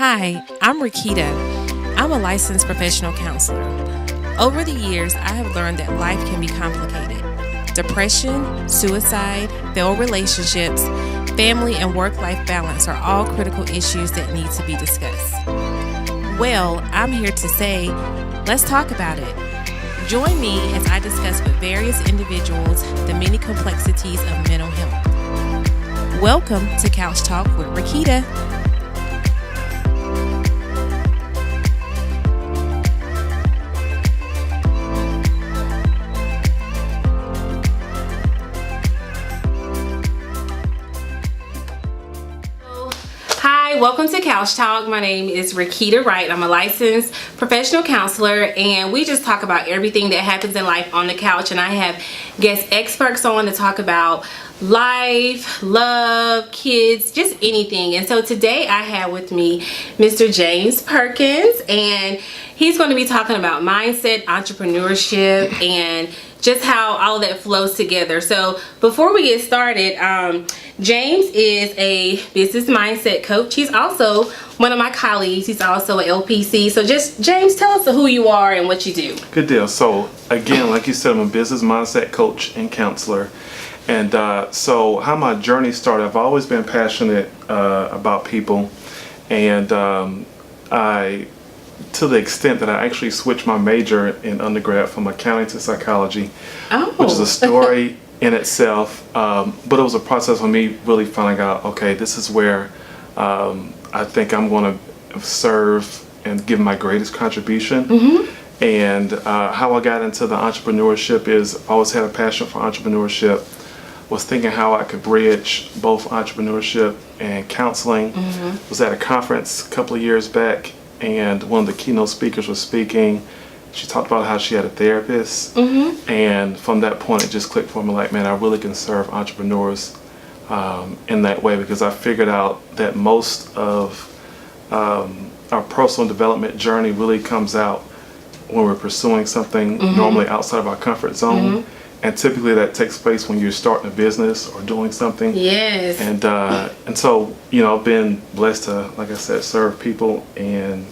Hi, I'm Reketta. I'm a licensed professional counselor. Over the years, I have learned that life can be complicated. Depression, suicide, failed relationships, family and work-life balance are all critical issues that need to be discussed. Well, I'm here to say, let's talk about it. Join me as I discuss with various individuals the many complexities of mental health. Welcome to Couch Talk with Reketta. Welcome to Couch Talk. My name is Reketta Wright. I'm a licensed professional counselor, and we just talk about everything that happens in life on the couch. And I have guest experts on to talk about life, love, kids, just anything. And so today I have with me Mr. James Perkins, and he's going to be talking about mindset, entrepreneurship, and just how all of that flows together. So before we get started, James is a business mindset coach. He's also one of my colleagues. He's also an LPC. So just, James, tell us who you are and what you do. Good deal. So again, like you said, I'm a business mindset coach and counselor. And so how my journey started, I've always been passionate about people. And to the extent that I actually switched my major in undergrad from accounting to psychology, which is a story in itself. But it was a process for me really finding out, okay, this is where I think I'm going to serve and give my greatest contribution. Mm-hmm. And how I got into the entrepreneurship is I always had a passion for entrepreneurship. Was thinking how I could bridge both entrepreneurship and counseling. Mm-hmm. Was at a conference a couple of years back, and one of the keynote speakers was speaking. She talked about how she had a therapist. Mm-hmm. And from that point it just clicked for me, like, man, I really can serve entrepreneurs in that way, because I figured out that most of our personal development journey really comes out when we're pursuing something normally outside of our comfort zone. And typically that takes place when you're starting a business or doing something. Yes. And so, you know, I've been blessed to, like I said, serve people, and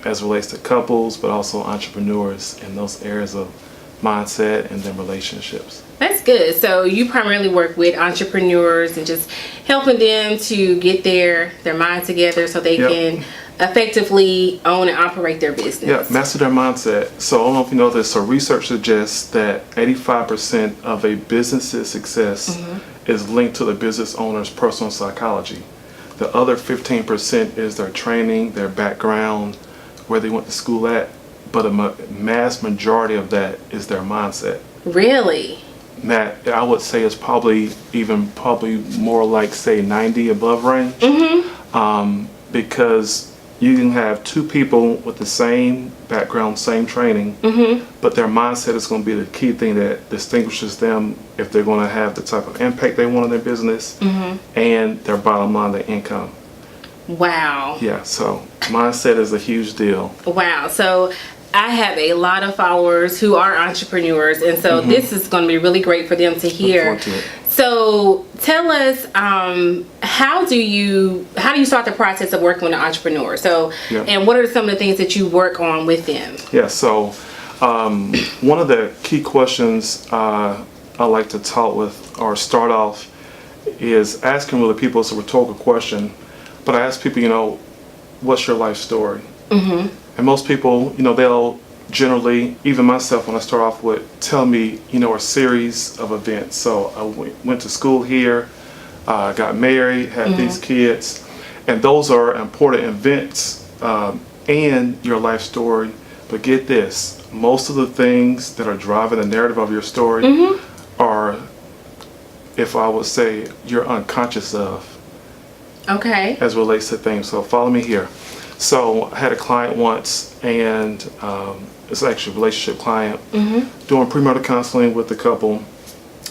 as relates to couples, but also entrepreneurs in those areas of mindset and then relationships. That's good. So you primarily work with entrepreneurs and just helping them to get their mind together so they can effectively own and operate their business. Yeah, master their mindset. So I don't know if you know this, so research suggests that 85% of a business's success is linked to the business owner's personal psychology. The other 15% is their training, their background, where they went to school at, but a mass majority of that is their mindset. Really? That I would say is probably more like, say, 90 above range. Because you can have two people with the same background, same training, but their mindset is going to be the key thing that distinguishes them if they're going to have the type of impact they want in their business and their bottom line, their income. Wow. Yeah, so mindset is a huge deal. Wow. So I have a lot of followers who are entrepreneurs, and so this is going to be really great for them to hear. So tell us, how do you start the process of working with an entrepreneur? So, and what are some of the things that you work on with them? Yeah, so one of the key questions I like to talk with or start off is asking really people. It's a rhetorical question, but I ask people, you know, what's your life story? And most people, you know, they'll generally, even myself when I start off with, tell me, you know, a series of events. So I went to school here, got married, had these kids, and those are important events and your life story. But get this, most of the things that are driving the narrative of your story are, if I would say, you're unconscious of. Okay. As relates to things. So follow me here. So I had a client once, and it's actually a relationship client, doing premarital counseling with a couple.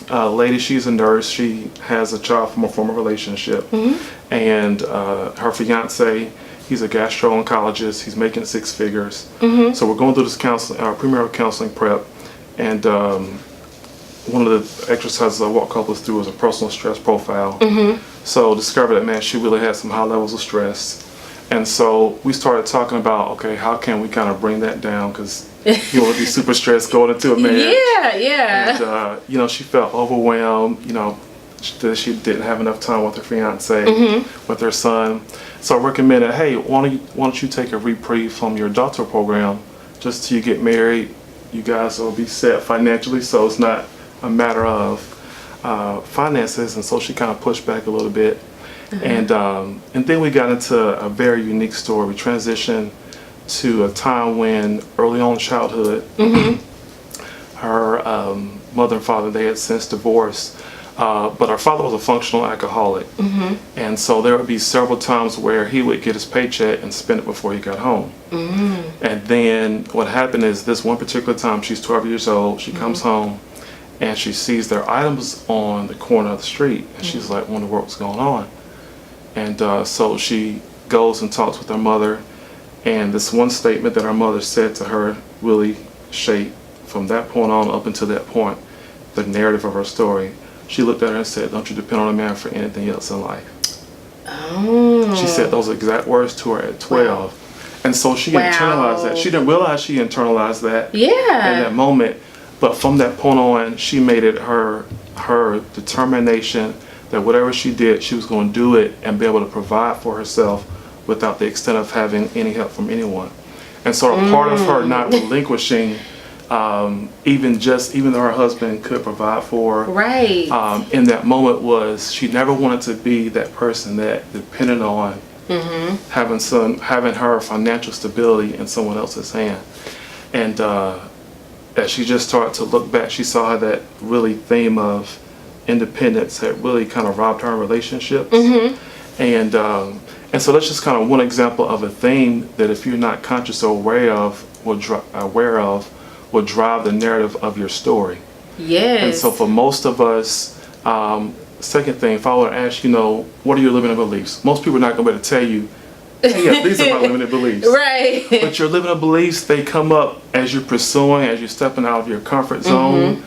Lady, she's a nurse. She has a child from a former relationship, and her fiance, he's a gastro-oncologist. He's making six figures. So we're going through this counseling, premarital counseling prep, and one of the exercises I walk couples through is a personal stress profile. So discovered that, man, she really had some high levels of stress. And so we started talking about, okay, how can we kind of bring that down? Because you want to be super stressed going into a marriage. Yeah. And, she felt overwhelmed, that she didn't have enough time with her fiance, with her son. So I recommended, hey, why don't you take a reprieve from your daughter program just till you get married. You guys will be set financially, so it's not a matter of finances. And so she kind of pushed back a little bit. And then we got into a very unique story. We transitioned to a time when early on in childhood, her mother and father, they had since divorced, but her father was a functional alcoholic. And so there would be several times where he would get his paycheck and spend it before he got home. And then what happened is this one particular time, she's 12 years old, she comes home and she sees their items on the corner of the street, and she's like, wonder what's going on. And so she goes and talks with her mother, and this one statement that her mother said to her really shaped, from that point on up until that point, the narrative of her story. She looked at her and said, don't you depend on a man for anything else in life. She said those exact words to her at 12. And so she internalized that. She didn't realize she internalized that in that moment. But from that point on, she made it her determination that whatever she did, she was going to do it and be able to provide for herself without the extent of having any help from anyone. And so a part of her not relinquishing, even though her husband could provide for her, in that moment was she never wanted to be that person that depended on having her financial stability in someone else's hand. And as she just started to look back, she saw that really theme of independence had really kind of robbed her relationships. And so that's just kind of one example of a theme that if you're not conscious or aware of will drive the narrative of your story. And so for most of us, second thing, if I were to ask, what are your limiting beliefs? Most people are not going to be able to tell you, hey, yeah, these are my limiting beliefs. But your limiting beliefs, they come up as you're pursuing, as you're stepping out of your comfort zone.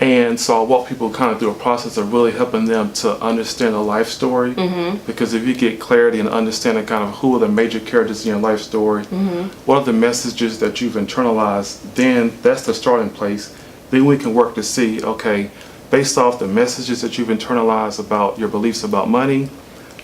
And so I walk people kind of through a process of really helping them to understand a life story. Because if you get clarity and understanding kind of who are the major characters in your life story, what are the messages that you've internalized, then that's the starting place. Then we can work to see, okay, based off the messages that you've internalized about your beliefs about money,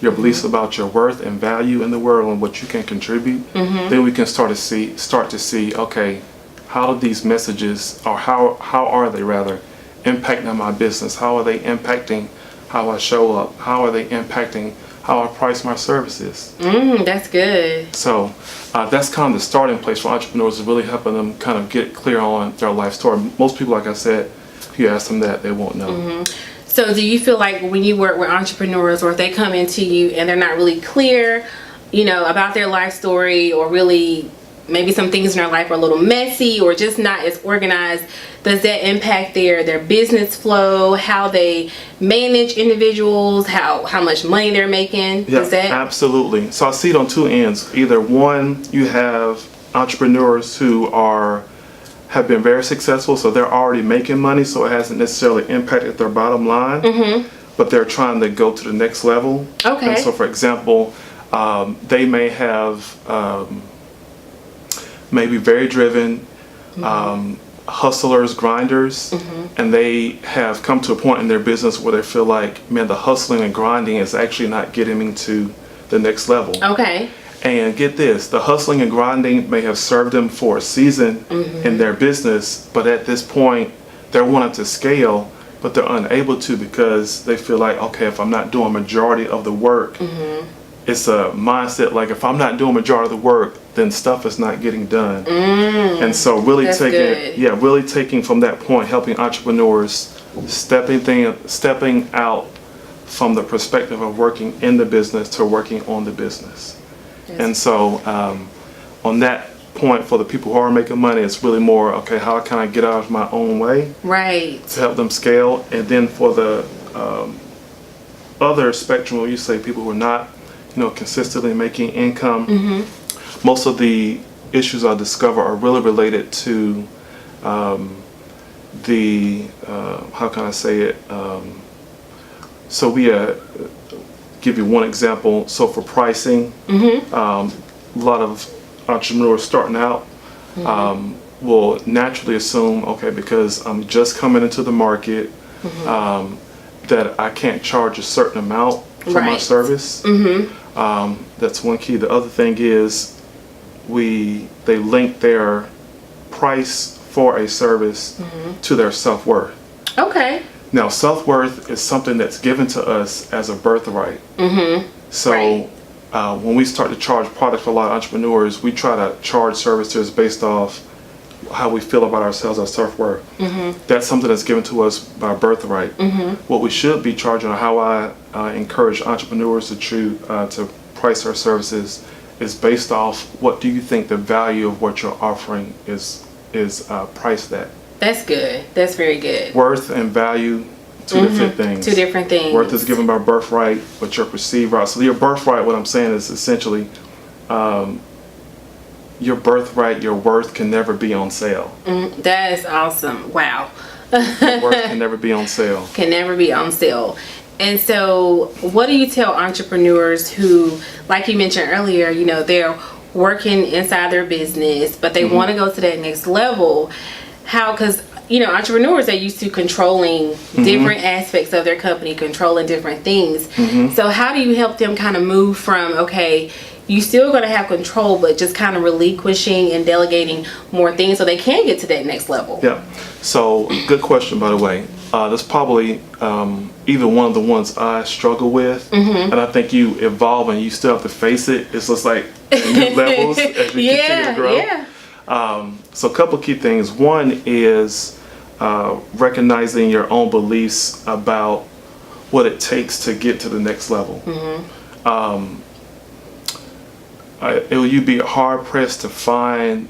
your beliefs about your worth and value in the world and what you can contribute, then we can start to see, okay, how do these messages, or how are they rather, impacting my business? How are they impacting how I show up? How are they impacting how I price my services? That's good. So that's kind of the starting place for entrepreneurs, is really helping them kind of get clear on their life story. Most people, like I said, if you ask them that, they won't know. So do you feel like when you work with entrepreneurs, or if they come into you and they're not really clear, about their life story, or really maybe some things in their life are a little messy or just not as organized, does that impact their business flow, how they manage individuals, how much money they're making? Yeah, absolutely. So I see it on two ends. Either one, you have entrepreneurs who have been very successful, so they're already making money, so it hasn't necessarily impacted their bottom line, but they're trying to go to the next level. And so, for example, they may have maybe very driven hustlers, grinders, and they have come to a point in their business where they feel like, man, the hustling and grinding is actually not getting me to the next level. And get this, the hustling and grinding may have served them for a season in their business, but at this point they're wanting to scale, but they're unable to because they feel like, okay, if I'm not doing majority of the work, it's a mindset like, if I'm not doing majority of the work, then stuff is not getting done. And so really taking from that point, helping entrepreneurs stepping out from the perspective of working in the business to working on the business. And so on that point, for the people who are making money, it's really more, okay, how can I get out of my own way to help them scale? And then for the other spectrum, where you say people who are not consistently making income, most of the issues I discover are really related to the how can I say it? So we give you one example. So for pricing, a lot of entrepreneurs starting out will naturally assume, okay, because I'm just coming into the market, that I can't charge a certain amount for my service. That's one key. The other thing is they link their price for a service to their self-worth. Okay. Now, self-worth is something that's given to us as a birthright. So when we start to charge products for a lot of entrepreneurs, we try to charge services based off how we feel about ourselves as self-worth. That's something that's given to us by birthright. What we should be charging, or how I encourage entrepreneurs to price their services, is based off what do you think the value of what you're offering is priced at. That's good. That's very good. Worth and value, two different things. Two different things. Worth is given by birthright, but your perceived right. So your birthright, what I'm saying is essentially, your birthright, your worth can never be on sale. That is awesome. Wow. Your worth can never be on sale. Can never be on sale. And so what do you tell entrepreneurs who, like you mentioned earlier, you know, they're working inside their business, but they want to go to that next level? How, because, you know, entrepreneurs are used to controlling different aspects of their company, controlling different things. So how do you help them kind of move from, okay, you still going to have control, but just kind of relinquishing and delegating more things so they can get to that next level? Yeah. So good question, by the way. That's probably even one of the ones I struggle with. And I think you evolve and you still have to face it. It's just like new levels as you continue to grow. So a couple key things. One is recognizing your own beliefs about what it takes to get to the next level. You'd be hard pressed to find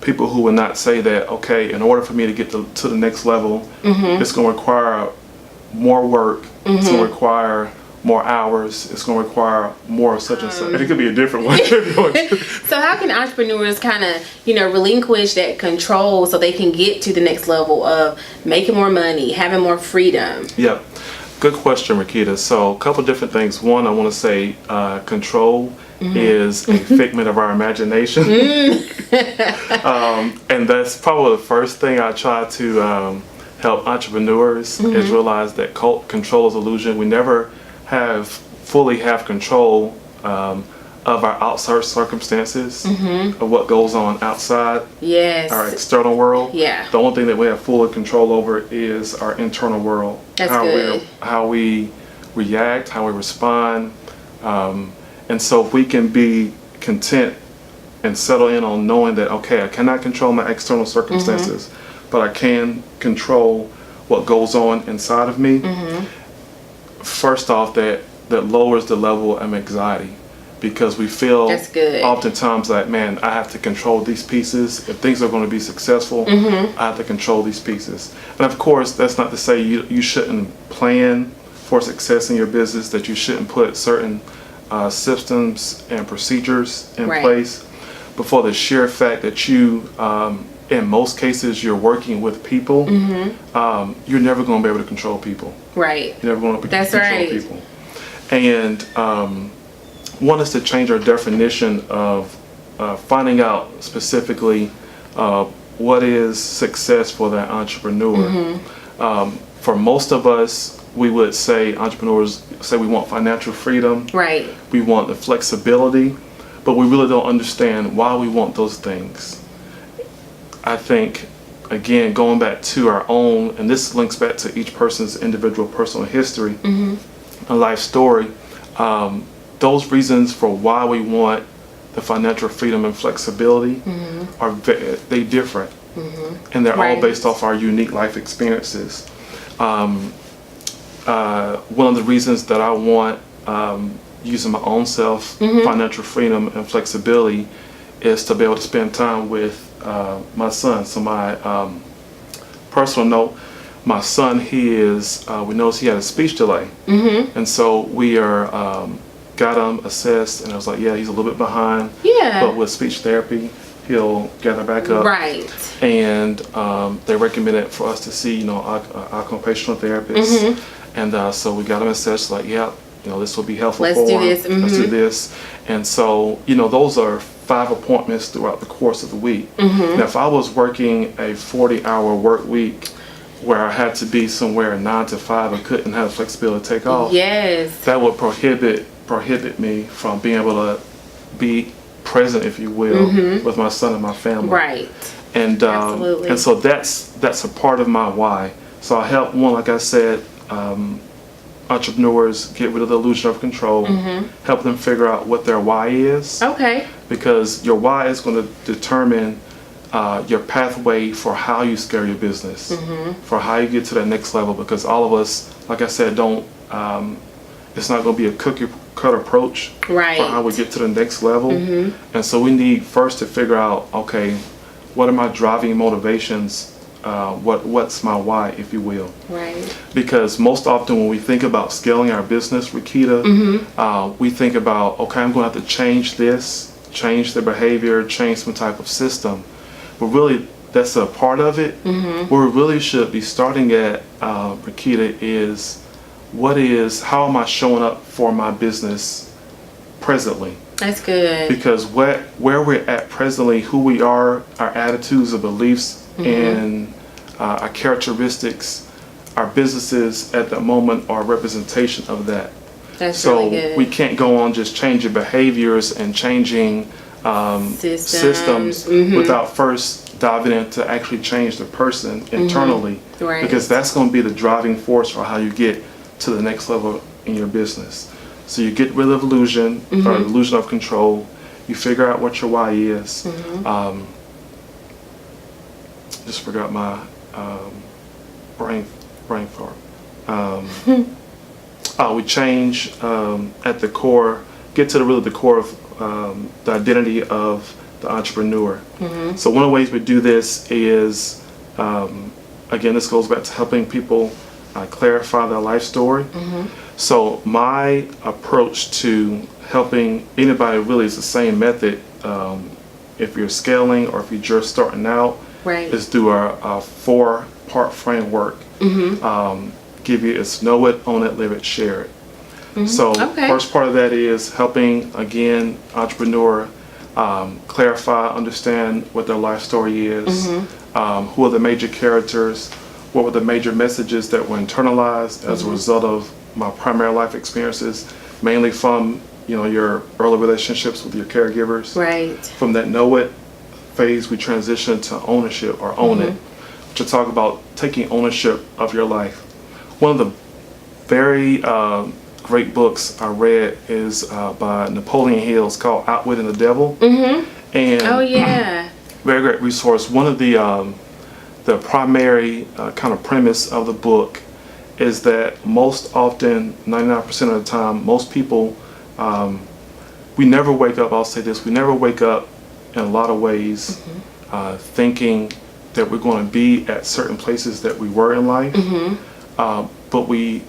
people who would not say that, okay, in order for me to get to the next level, it's going to require more work, it's going to require more hours, it's going to require more such and such. And it could be a different one. So how can entrepreneurs kind of, you know, relinquish that control so they can get to the next level of making more money, having more freedom? Yeah. Good question, Reketta. So a couple different things. One, I want to say control is a figment of our imagination. And that's probably the first thing I try to help entrepreneurs is realize that control is illusion. We never fully have control of our outside circumstances, of what goes on outside our external world. The only thing that we have full control over is our internal world. How we react, how we respond. And so if we can be content and settle in on knowing that, okay, I cannot control my external circumstances, but I can control what goes on inside of me. First off, that lowers the level of anxiety, because we feel oftentimes like, man, I have to control these pieces. If things are going to be successful, I have to control these pieces. And of course, that's not to say you shouldn't plan for success in your business, that you shouldn't put certain systems and procedures in place. But for the sheer fact that you, in most cases, you're working with people, you're never going to be able to control people. You're never going to be able to control people. And one is to change our definition of finding out specifically what is success for that entrepreneur. For most of us, we would say, entrepreneurs say we want financial freedom. We want the flexibility, but we really don't understand why we want those things. I think, again, going back to our own, and this links back to each person's individual personal history and life story, those reasons for why we want the financial freedom and flexibility are they different, and they're all based off our unique life experiences. One of the reasons that I want, using my own self, financial freedom and flexibility, is to be able to spend time with my son. So my personal note, my son, we noticed he had a speech delay, and so we got him assessed, and I was like, yeah, he's a little bit behind, but with speech therapy, he'll gather back up. Right. And they recommended for us to see, occupational therapists. And so we got him assessed, like, yeah, this will be helpful Let's for do him. this. Let's do this. And so, those are 5 appointments throughout the course of the week. Now, if I was working a 40-hour work week where I had to be somewhere 9 to 5 and couldn't have flexibility to take off, yes, that would prohibit me from being able to be present, if you will, with my son and my family. Right. And Absolutely. And so that's a part of my why. So I help, one, like I said, entrepreneurs get rid of the illusion of control, help them figure out what their why is. Okay. Because your why is going to determine your pathway for how you scale your business, for how you get to that next level. Because all of us, like I said, it's not going to be a cookie cut approach for how we get to the next level. And so we need first to figure out, okay, what are my driving motivations? What's my why, if you will? Right. Because most often when we think about scaling our business, Reketta, we think about, okay, I'm going to have to change this, change the behavior, change some type of system. But really, that's a part of it. Where we really should be starting at, Reketta, is how am I showing up for my business presently? That's good. Because where we're at presently, who we are, our attitudes, our beliefs, and our characteristics, our businesses at the moment are a representation of that. That's really good. So we can't go on just changing behaviors and changing systems without first diving in to actually change the person internally. Right. Because that's going to be the driving force for how you get to the next level in your business. So you get rid of illusion or the illusion of control. You figure out what your why is. Just forgot my brain fart. We change at the core, get to the core of the identity of the entrepreneur. So one of the ways we do this is, again, this goes back to helping people clarify their life story. So my approach to helping anybody really is the same method. If you're scaling or if you're just starting out, is through our 4-part framework. Give you it's know it, own it, live it, share it. So first part of that is helping, again, entrepreneur clarify, understand what their life story is, who are the major characters, what were the major messages that were internalized as a result of my primary life experiences, mainly from your early relationships with your caregivers. From that know it phase, we transition to ownership or own it, to talk about taking ownership of your life. One of the very great books I read is by Napoleon Hill. It's called Outwitting the Devil. And very great resource. One of the primary kind of premise of the book is that most often, 99% of the time, most people, we never wake up, I'll say this, we never wake up in a lot of ways thinking that we're going to be at certain places that we were in life, but we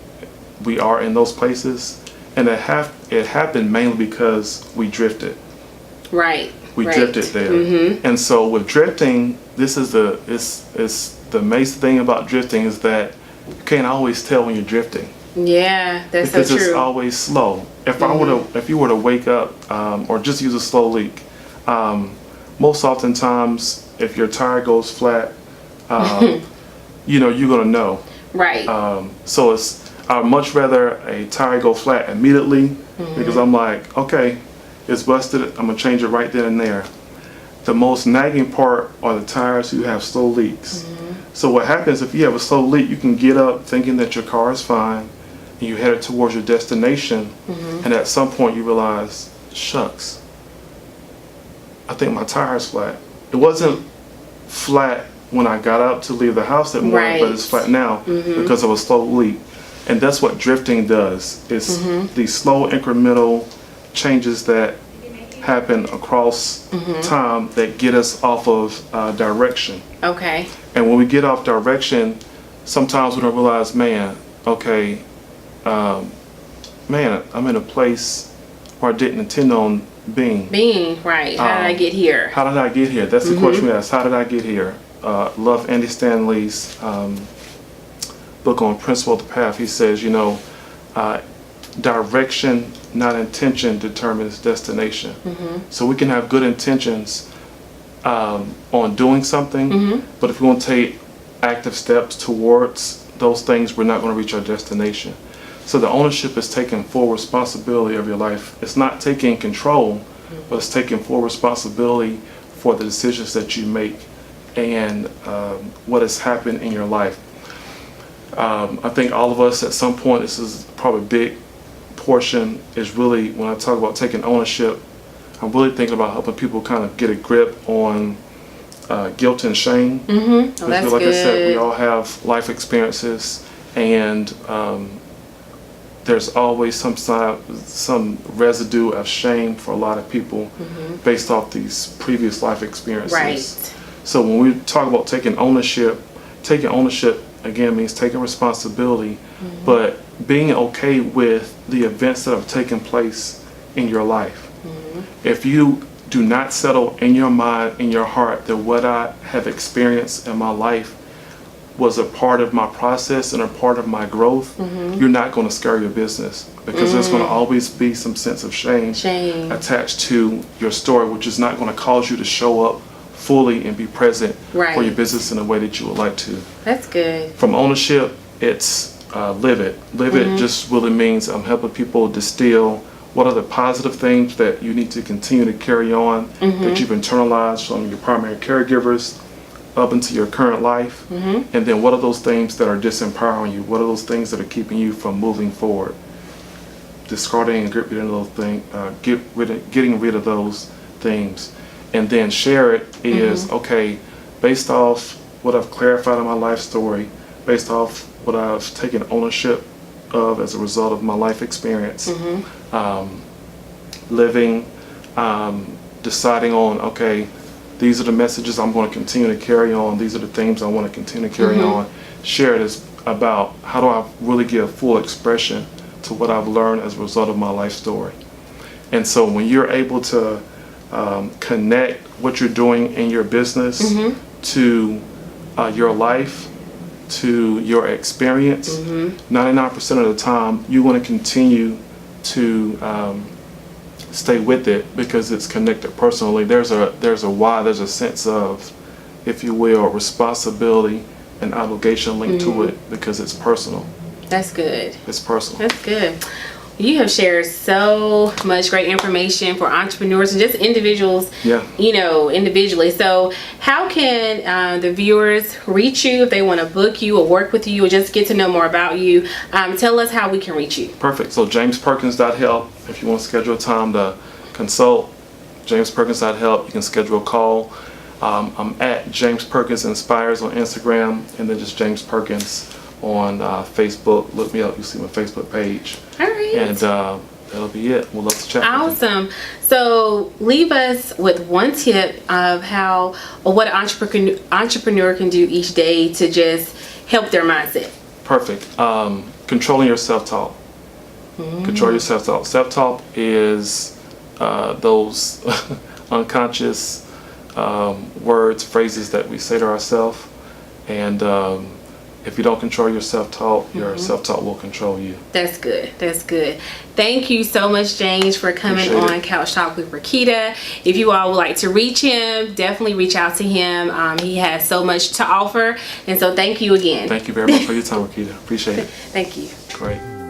are in those places, and it happened mainly because we drifted. We drifted there. And so with drifting, this is the amazing thing about drifting is that you can't always tell when you're drifting. Yeah, that's so true. Because it's always slow. If you were to wake up or just use a slow leak, most oftentimes if your tire goes flat, you're gonna know. So I'd much rather a tire go flat immediately because I'm like, okay, it's busted, I'm gonna change it right then and there. The most nagging part are the tires who have slow leaks. So what happens if you have a slow leak, you can get up thinking that your car is fine and you headed towards your destination, and at some point you realize, shucks, I think my tire's flat. It wasn't flat when I got up to leave the house that morning, but it's flat now because of a slow leak. And that's what drifting does. It's these slow incremental changes that happen across time that get us off of direction. And when we get off direction, sometimes we don't realize, man, I'm in a place where I didn't intend on Being, right. How did I get here? How did I get here? That's the question we ask. How did I get here? Love Andy Stanley's book on Principle of the Path. He says, direction, not intention, determines destination. So we can have good intentions on doing something, but if we won't take active steps towards those things, we're not going to reach our destination. So the ownership is taking full responsibility of your life. It's not taking control, but it's taking full responsibility for the decisions that you make and what has happened in your life. I think all of us at some point, this is probably a big portion, is really, when I talk about taking ownership, I'm really thinking about helping people kind of get a grip on guilt and shame. That's like good. I said, we all have life experiences, and there's always some residue of shame for a lot of people based off these previous life experiences. Right. So when we talk about taking ownership again means taking responsibility, but being okay with the events that have taken place in your life. If you do not settle in your mind, in your heart, that what I have experienced in my life was a part of my process and a part of my growth, you're not going to scare your business, because there's going to always be some sense of shame attached to your story, which is not going to cause you to show up fully and be present for your business in a way that you would like to. That's good. From ownership, it's live it. Live it just really means I'm helping people distill what are the positive things that you need to continue to carry on, that you've internalized from your primary caregivers up into your current life, and then what are those things that are disempowering you? What are those things that are keeping you from moving forward? Discarding and getting rid of those things, and then share it is okay, based off what I've clarified in my life story, based off what I've taken ownership of as a result of my life experience, living, deciding on, okay, these are the messages I'm going to continue to carry on, these are the themes I want to continue to carry on. Share it is about how do I really give full expression to what I've learned as a result of my life story. And so when you're able to connect what you're doing in your business to your life, to your experience, 99% of the time you want to continue to stay with it because it's connected personally. There's a why, there's a sense of, if you will, responsibility and obligation linked to it because it's personal. That's good. It's personal. That's good. You have shared so much great information for entrepreneurs and just individuals, individually. So how can the viewers reach you if they want to book you or work with you or just get to know more about you? Tell us how we can reach you. Perfect. So jamesperkins.help. If you want to schedule a time to consult, jamesperkins.help. You can schedule a call. I'm at James Perkins Inspires on Instagram, and then just James Perkins on Facebook. Look me up, you see my Facebook page. All right. And that'll be it. We'll love to chat. Awesome. So leave us with one tip of how or what an entrepreneur can do each day to just help their mindset. Perfect. Controlling your self-talk. Control your self-talk. Self-talk is those unconscious words, phrases that we say to ourselves, and if you don't control your self-talk, your self-talk will control you. That's good. That's good. Thank you so much, James, for coming on Couch Talk with Reketta. If you all would like to reach him, definitely reach out to him. He has so much to offer. And so thank you again. Thank you very much for your time, Reketta. Appreciate it. Thank you. Great.